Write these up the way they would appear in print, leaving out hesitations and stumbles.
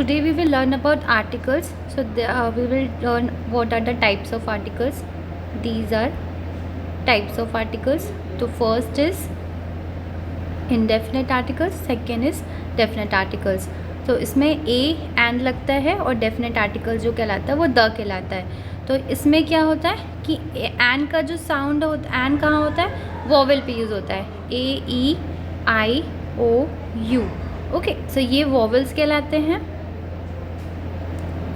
Today we will learn about articles. So we will learn what are the types of articles. These are types of articles. So first is indefinite articles, second is definite articles. तो इसमें A and लगता है और definite article जो कहलाता है वो the कहलाता है। तो इसमें क्या होता है कि एंड का जो साउंड होता है, एंड कहाँ होता है, वॉवेल पे यूज़ होता है, ए E I O you. Okay, सो ये वॉवेल्स कहलाते हैं।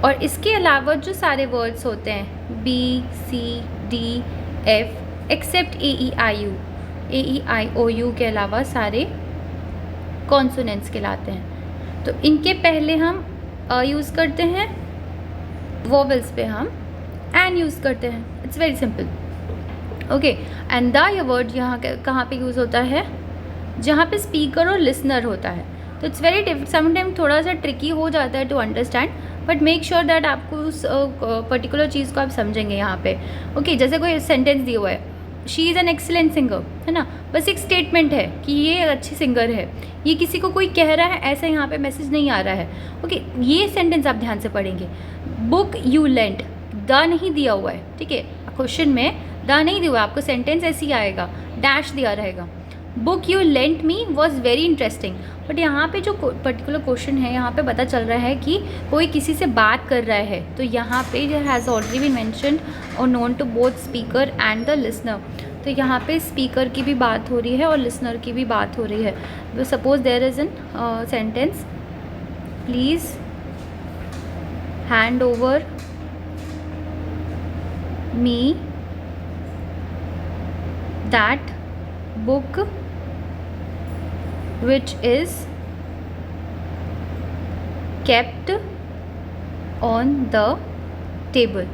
और इसके अलावा जो सारे वर्ड्स होते हैं B C D F except A E I O U के अलावा सारे कॉन्सोनेंट्स कहलाते हैं। तो इनके पहले हम यूज़ करते हैं, वोवेल्स पे हम एंड यूज़ करते हैं। It's very simple. Okay, and the ये वर्ड यहाँ कहाँ पे यूज़ होता है, जहाँ पे स्पीकर और लिसनर होता है। तो इट्स वेरी समटाइम थोड़ा सा ट्रिकी हो जाता है to understand, but make sure that आपको उस पर्टिकुलर चीज़ को आप समझेंगे यहाँ पे। ओके, जैसे कोई सेंटेंस दिया हुआ है, she is an excellent singer, है ना, बस एक स्टेटमेंट है कि ये अच्छी सिंगर है, ये किसी को कोई कह रहा है, ऐसा यहाँ पे मैसेज नहीं आ रहा है। ओके, ये सेंटेंस आप ध्यान से पढ़ेंगे। बुक यू लेंट, द नहीं दिया हुआ है, ठीक है, क्वेश्चन में द नहीं दिया हुआ है, आपको सेंटेंस ऐसे ही आएगा, डैश दिया रहेगा। Book you lent me was very interesting, but यहाँ पे जो पर्टिकुलर क्वेश्चन है, यहाँ पे पता चल रहा है कि कोई किसी से बात कर रहा है। तो यहाँ पे has already been mentioned or known to both speaker and the listener. तो यहाँ पे स्पीकर की भी बात हो रही है और लिसनर की भी बात हो रही है। Suppose there is an sentence, please hand over me that book which is kept on the table।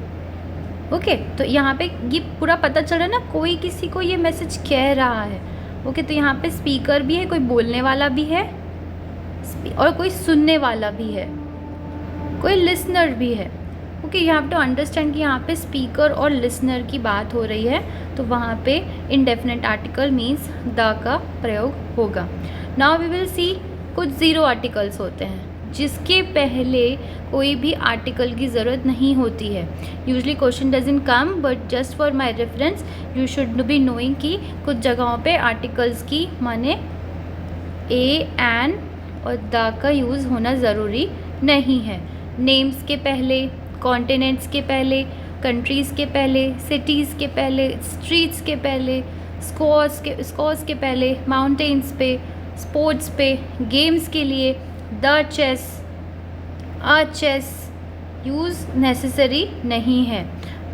Okay, तो यहाँ पे ये पूरा पता चल रहा है ना, कोई किसी को ये मैसेज कह रहा है। ओके, तो यहाँ पे स्पीकर भी है, कोई बोलने वाला भी है और कोई सुनने वाला भी है, कोई लिसनर भी है। Okay, you have to understand कि यहाँ पे स्पीकर और लिसनर की बात हो रही है, तो वहाँ पे इनडेफिनेट आर्टिकल मीन्स द का प्रयोग होगा। नाउ वी विल सी कुछ ज़ीरो आर्टिकल्स होते हैं जिसके पहले कोई भी आर्टिकल की ज़रूरत नहीं होती है। Usually question doesn't come, but just for my reference you should be knowing कि कुछ जगहों पे आर्टिकल्स की माने ए एन और द का यूज़ होना ज़रूरी नहीं है। नेम्स के पहले, कॉन्टिनेंट्स के पहले, कंट्रीज़ के पहले, सिटीज़ के पहले, स्ट्रीट्स के पहले, स्कोर्स के पहले, माउंटेन्स पे, स्पोर्ट्स पे, गेम्स के लिए the chess, a chess use necessary नहीं है।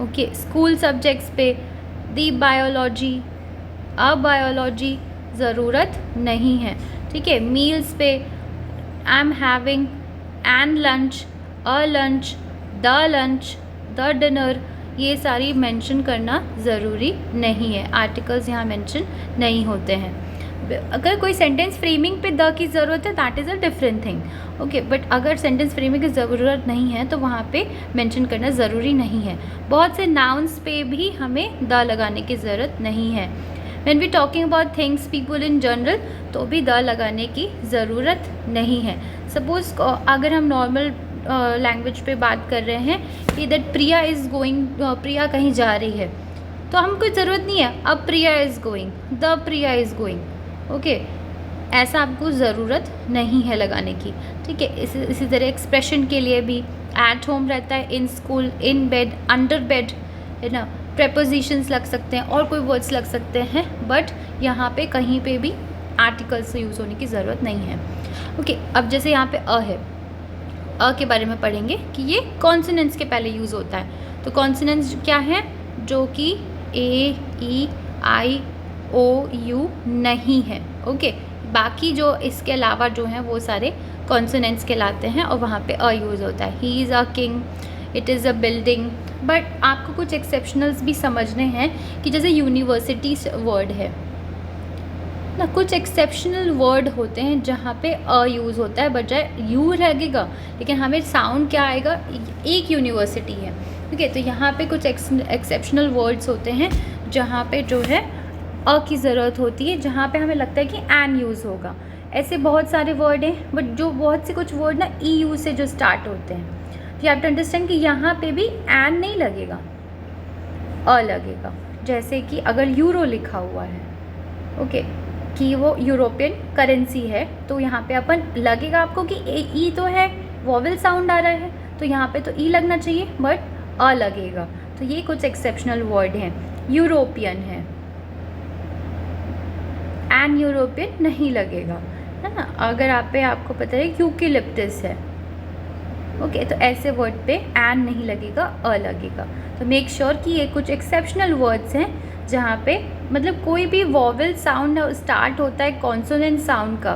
ओके, स्कूल सब्जेक्ट्स पे दी बायोलॉजी, अ बायोलॉजी ज़रूरत नहीं है। ठीक है, मील्स पे I am having, and lunch, a lunch, the lunch, the dinner, ये सारी मेंशन करना ज़रूरी नहीं है। आर्टिकल्स यहाँ मेंशन नहीं होते हैं। अगर कोई सेंटेंस फ्रेमिंग पे द की ज़रूरत है, that is a different thing. Okay, but अगर सेंटेंस फ्रेमिंग की ज़रूरत नहीं है तो वहाँ पे मेंशन करना ज़रूरी नहीं है। बहुत से नाउन्स पे भी हमें द लगाने की ज़रूरत नहीं है। When we talking about things, people in general, तो भी द लगाने की ज़रूरत नहीं है। सपोज़ अगर हम नॉर्मल लैंग्वेज पे बात कर रहे हैं कि दैट प्रिया इज़ गोइंग, प्रिया कहीं जा रही है, तो हम कोई ज़रूरत नहीं है अब Priya is going, the Priya is going. Okay, ऐसा आपको ज़रूरत नहीं है लगाने की। ठीक है, इसी तरह एक्सप्रेशन के लिए भी एट होम रहता है, in school, in bed, under bed, है ना, प्रेपोजिशंस लग सकते हैं और कोई वर्ड्स लग सकते हैं, बट यहाँ पे कहीं पे भी आर्टिकल्स से यूज़ होने की ज़रूरत नहीं है। ओके, अब जैसे यहाँ पे अ है, अ के बारे में पढ़ेंगे कि ये कॉन्सोनेंट्स के पहले यूज़ होता है। तो कॉन्सोनेंट्स क्या है, जो कि ए ई आई ओ यू नहीं है। ओके, बाकी जो इसके अलावा जो हैं वो सारे कॉन्सोनेंट्स कहलाते हैं और वहाँ पे अ यूज़ होता है। He is a king, it is a building. But आपको कुछ एक्सेप्शनल्स भी समझने हैं कि जैसे यूनिवर्सिटी वर्ड है ना, कुछ एक्सेप्शनल वर्ड होते हैं जहाँ पे अ यूज़ होता है, बजाय यू लगेगा, लेकिन हमें साउंड क्या आएगा, एक यूनिवर्सिटी है। ठीक है, तो यहाँ पे कुछ एक्सेप्शनल वर्ड्स होते हैं जहाँ पे जो है अ की ज़रूरत होती है, जहाँ पे हमें लगता है कि एन यूज़ होगा। ऐसे बहुत सारे वर्ड हैं, बट जो बहुत से कुछ वर्ड ना ई यू से जो स्टार्ट होते हैं, यू हैव टू अंडरस्टैंड कि यहाँ पे भी एन नहीं लगेगा, अ लगेगा। जैसे कि अगर यूरो लिखा हुआ है, ओके, कि वो यूरोपियन करेंसी है, तो यहाँ पे अपन लगेगा आपको कि ई तो है, वॉवेल साउंड आ रहा है, तो यहाँ पे तो ई लगना चाहिए, बट अ लगेगा। तो ये कुछ एक्सेप्शनल वर्ड हैं। यूरोपियन है, एन यूरोपियन नहीं लगेगा, है ना। अगर आपको पता है यूकेलिप्टस है, ओके, तो ऐसे वर्ड पे एन नहीं लगेगा, अ लगेगा। तो मेक श्योर कि ये कुछ एक्सेप्शनल वर्ड्स हैं जहाँ पे मतलब कोई भी वॉवेल साउंड स्टार्ट होता है कॉन्सोनेंट साउंड का,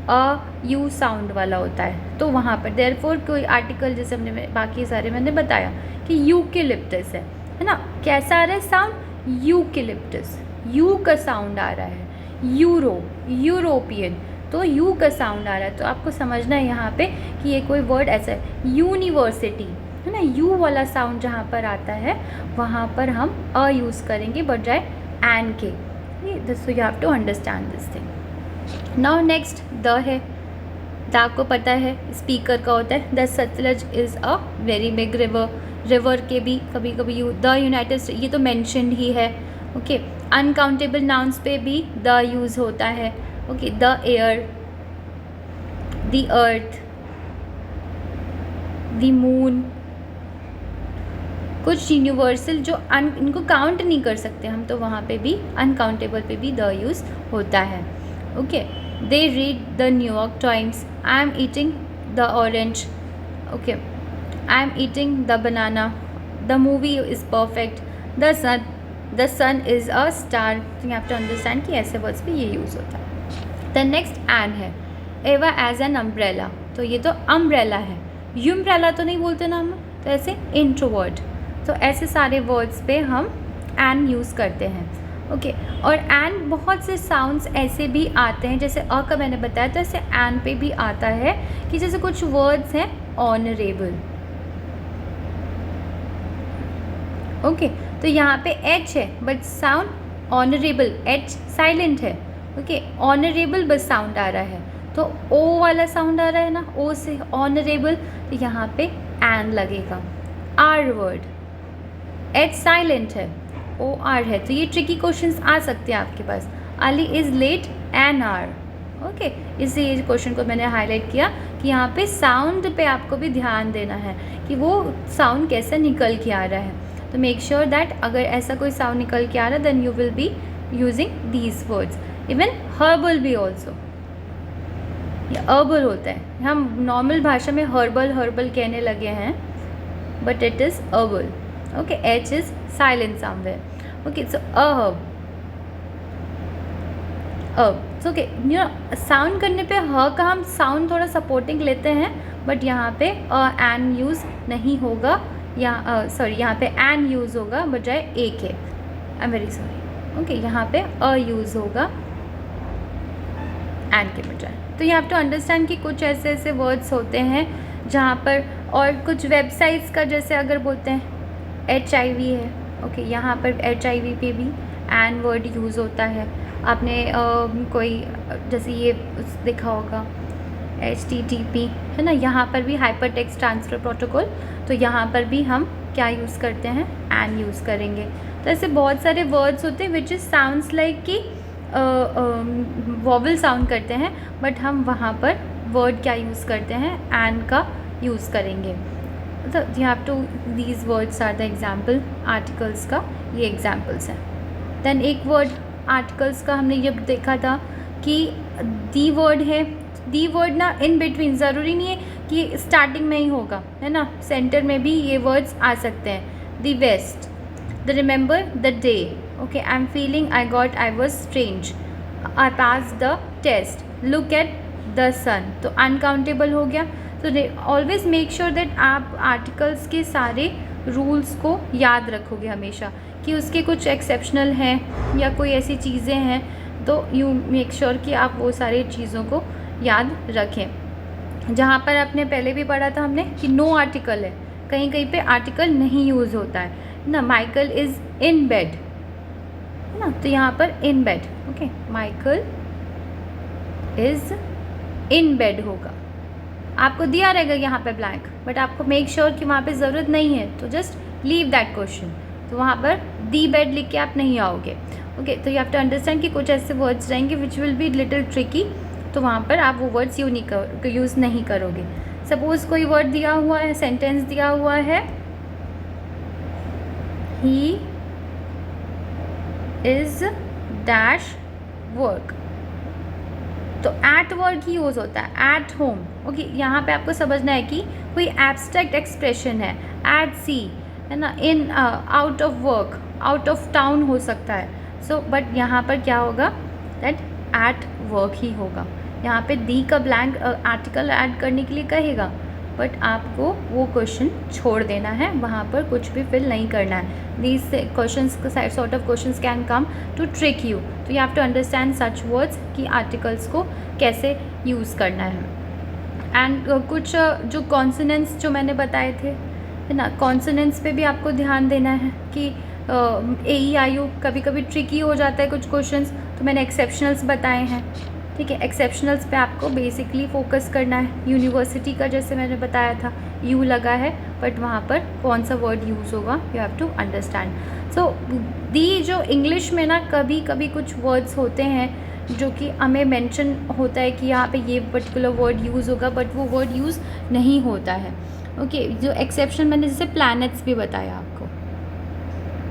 अ यू साउंड वाला होता है, तो वहाँ पर देयरफॉर कोई आर्टिकल, जैसे हमने बाकी सारे मैंने बताया कि यूकेलिप्टस है ना। कैसा आ रहा है साउंड? यूकेलिप्टस, यू का साउंड आ रहा है। यूरो, यूरोपियन, तो यू का साउंड आ रहा है। तो आपको समझना है यहाँ पे कि ये कोई वर्ड ऐसा है। यूनिवर्सिटी है ना, यू वाला साउंड जहाँ पर आता है वहाँ पर हम अ यूज़ करेंगे बजाय एन के। So you have to understand this thing. Now next the है। द आपको पता है स्पीकर का होता है। The Sutlej is a very big river. River के भी कभी कभी द यूनाइटेड स्टेट, ये तो मैंशनड ही है, ओके। अनकाउंटेबल नाउन्स पे भी द यूज़ होता है, okay. The air, the earth, the moon, कुछ यूनिवर्सल जो इनको काउंट नहीं कर सकते हम, तो वहाँ पे भी अनकाउंटेबल पे भी द यूज़ होता है, okay. They read the New York Times. I am eating the orange, okay. I am eating the banana. The movie is perfect. The sun is a star. तो यू हैव टू अंडरस्टैंड कि ऐसे words पे ये use होता है। The next N है। एवा as an umbrella, तो ये तो अम्ब्रेला है, यूम्ब्रेला तो नहीं बोलते ना हम, तो ऐसे इंट्रोवर्ट। तो ऐसे सारे वर्ड्स पे हम एन यूज़ करते हैं, ओके। और एन बहुत से साउंड्स ऐसे भी आते हैं, जैसे अ का मैंने बताया, तो ऐसे एन पे भी आता है कि जैसे कुछ वर्ड्स हैं ऑनरेबल, ओके। तो यहाँ पे एच है but sound honourable, H silent है, ओके। ऑनरेबल बस साउंड आ रहा है, तो ओ वाला साउंड आ रहा है ना, ओ से ऑनरेबल, तो यहाँ पे एन लगेगा। आर वर्ड, एच साइलेंट है, ओ आर है, तो ये ट्रिकी क्वेश्चंस आ सकते हैं आपके पास। Ali is late an hour, okay. इसलिए ये क्वेश्चन को मैंने हाईलाइट किया कि यहाँ पे साउंड पे आपको भी ध्यान देना है कि वो साउंड कैसे निकल के आ रहा है। तो मेक श्योर दैट अगर ऐसा कोई साउंड निकल के आ रहा है then you will be using these words. Even herbal भी ऑल्सो, ये अर्बल होता है, हम नॉर्मल भाषा में हर्बल कहने लगे हैं, but it is herbal, okay. H is silent somewhere, okay. So अब ओके, यू नो साउंड करने पे ह का हम साउंड थोड़ा सपोर्टिंग लेते हैं, बट यहाँ पे एन यूज़ नहीं होगा, सॉरी यहाँ पे एन यूज़ होगा बजाय ए के। I am very sorry, okay. यहाँ पे अ यूज़ होगा एन के बजाय। तो यू हैव टू अंडरस्टैंड कि कुछ ऐसे ऐसे वर्ड्स होते हैं जहाँ पर, और कुछ वेबसाइट्स का जैसे अगर बोलते हैं HIV है, ओके, यहाँ पर HIV पे भी एन वर्ड यूज़ होता है। आपने कोई जैसे ये देखा होगा HTTP है ना, यहाँ पर भी हाइपर टेक्स्ट ट्रांसफ़र प्रोटोकॉल, तो यहाँ पर भी हम क्या यूज़ करते हैं, एन यूज़ करेंगे। तो ऐसे बहुत सारे वर्ड्स होते हैं विच इज़ साउंड्स लाइक कि वॉवल साउंड करते हैं, बट हम वहाँ पर वर्ड क्या यूज़ करते हैं, एन का यूज़ करेंगे। तो you have to, these words are the example. Articles का ये एग्जाम्पल्स हैं। देन एक वर्ड आर्टिकल्स का हमने ये देखा था कि दी वर्ड है। दी वर्ड ना इन बिटवीन, ज़रूरी नहीं है कि स्टार्टिंग में ही होगा, है ना, सेंटर में भी ये वर्ड्स आ सकते हैं। The west, the remember the day, okay. I am feeling I got, I was strange, I pass the test, look at the sun, तो अनकाउंटेबल हो गया। तो ऑलवेज मेक श्योर दैट आप आर्टिकल्स के सारे रूल्स को याद रखोगे हमेशा, कि उसके कुछ एक्सेप्शनल हैं या कोई ऐसी चीज़ें हैं, तो यू मेक श्योर कि आप वो सारी चीज़ों को याद रखें। जहाँ पर आपने पहले भी पढ़ा था हमने कि नो आर्टिकल है, कहीं कहीं पे आर्टिकल नहीं यूज़ होता है ना। माइकल इज़ इन बेड, है ना, तो यहाँ पर in bed, okay. Michael is in bed होगा। आपको दिया रहेगा यहाँ पे ब्लैंक, बट आपको मेक श्योर कि वहाँ पे ज़रूरत नहीं है, तो जस्ट लीव दैट क्वेश्चन। तो वहाँ पर दी बेड लिख के आप नहीं आओगे। ओके, तो यू हैव टू अंडरस्टैंड कि कुछ ऐसे वर्ड्स रहेंगे which will be little tricky, तो वहाँ पर आप वो वर्ड्स यूज़ नहीं करोगे। सपोज़ कोई वर्ड दिया हुआ है, सेंटेंस दिया हुआ है, ही इज़ डैश वर्क, तो एट वर्क ही यूज़ होता है, एट होम। ओके, यहाँ पे आपको समझना है कि कोई एब्स्ट्रैक्ट एक्सप्रेशन है, एट सी है ना, in out of work, out of town हो सकता है। सो बट यहाँ पर क्या होगा, दैट एट वर्क ही होगा। यहाँ पे दी का ब्लैंक आर्टिकल ऐड करने के लिए कहेगा, बट आपको वो क्वेश्चन छोड़ देना है, वहाँ पर कुछ भी फिल नहीं करना है। These questions sort of questions can come to trick you, तो you have to understand such words कि आर्टिकल्स को कैसे यूज़ करना है। एंड कुछ जो कॉन्सोनेंट्स जो मैंने बताए थे, है ना, कॉन्सोनेंट्स पे भी आपको ध्यान देना है कि AEIO कभी कभी ट्रिकी हो जाता है कुछ क्वेश्चंस, तो मैंने एक्सेप्शनल्स बताए हैं। ठीक है, एक्सेप्शनल्स पे आपको बेसिकली फोकस करना है। यूनिवर्सिटी का जैसे मैंने बताया था, यू लगा है, बट वहाँ पर कौन सा वर्ड यूज़ होगा, यू हैव टू अंडरस्टैंड। सो दी जो इंग्लिश में ना कभी कभी कुछ वर्ड्स होते हैं जो कि हमें मेंशन होता है कि यहाँ पे ये पर्टिकुलर वर्ड यूज़ होगा, बट वो वर्ड यूज़ नहीं होता है। ओके, जो एक्सेप्शन मैंने जैसे प्लैनेट्स भी बताया आपको,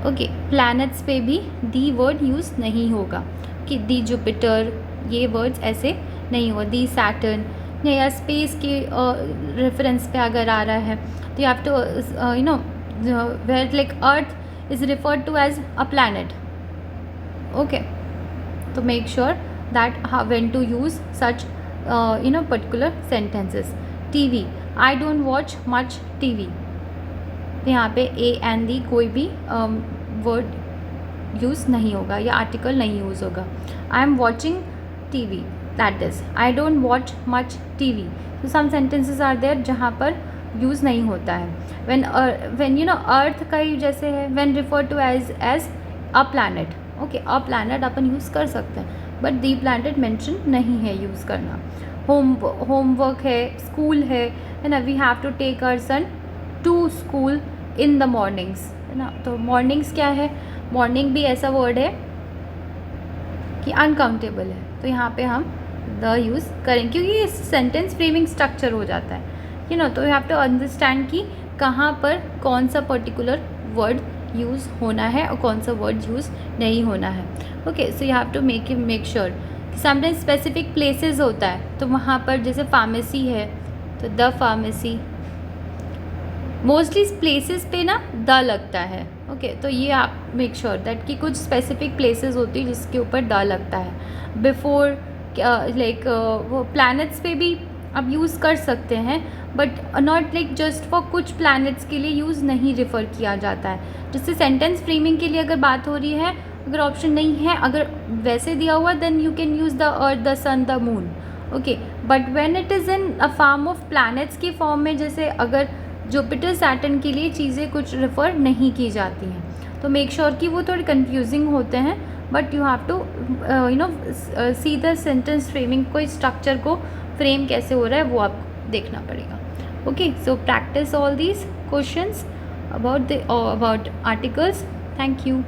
ओके, प्लैनेट्स पे भी दी वर्ड यूज़ नहीं होगा कि दी जुपिटर, ये वर्ड्स ऐसे नहीं हो, दी सैटर्न, या स्पेस के रेफरेंस पे अगर आ रहा है तो you have to you know where like earth is referred to as a planet. Okay, तो make sure that when to use such particular sentences. TV, I don't watch much TV, तो यहाँ पे ए एंड दी कोई भी word use नहीं होगा या article नहीं यूज़ होगा। I am watching TV, that is, I don't watch much TV. So some sentences are there जहाँ पर यूज़ नहीं होता है। when you know earth का ही जैसे है, when referred to as a planet, okay, a planet upon use कर सकते हैं, but the planet mention नहीं है यूज़ करना। homework है, school है ना, we have to take our son to school in the mornings, है ना। तो mornings क्या है, morning भी ऐसा वर्ड है कि अनकाउंटेबल है, तो यहाँ पे हम द यूज़ करें क्योंकि ये सेंटेंस फ्रेमिंग स्ट्रक्चर हो जाता है, यू नो। तो यू हैव टू अंडरस्टैंड कि कहाँ पर कौन सा पर्टिकुलर वर्ड यूज़ होना है और कौन सा वर्ड यूज़ नहीं होना है। Okay, so you have to make sure कि समटाइम्स स्पेसिफिक प्लेसेस होता है, तो वहाँ पर जैसे फार्मेसी है तो द फार्मेसी, मोस्टली प्लेसेस पे ना द लगता है। ओके, तो ये आप मेक श्योर दैट कि कुछ स्पेसिफिक प्लेसेस होती है जिसके ऊपर द लगता है। बिफोर लाइक वो प्लैनेट्स पे भी आप यूज़ कर सकते हैं, but not like just for कुछ प्लैनेट्स के लिए यूज़ नहीं रेफ़र किया जाता है। जैसे सेंटेंस फ्रेमिंग के लिए अगर बात हो रही है, अगर ऑप्शन नहीं है, अगर वैसे दिया हुआ then you can use the earth, the sun, the moon. Okay, but when it is in a form of planets की फॉर्म में, जैसे अगर जुपिटर सैटर्न के लिए चीज़ें कुछ रेफ़र नहीं की जाती हैं, तो मेक श्योर कि वो थोड़े कंफ्यूजिंग होते हैं, but you have to see the sentence framing, कोई स्ट्रक्चर को फ्रेम कैसे हो रहा है वो आपको देखना पड़ेगा। Okay, so practice all these questions about articles. Thank you.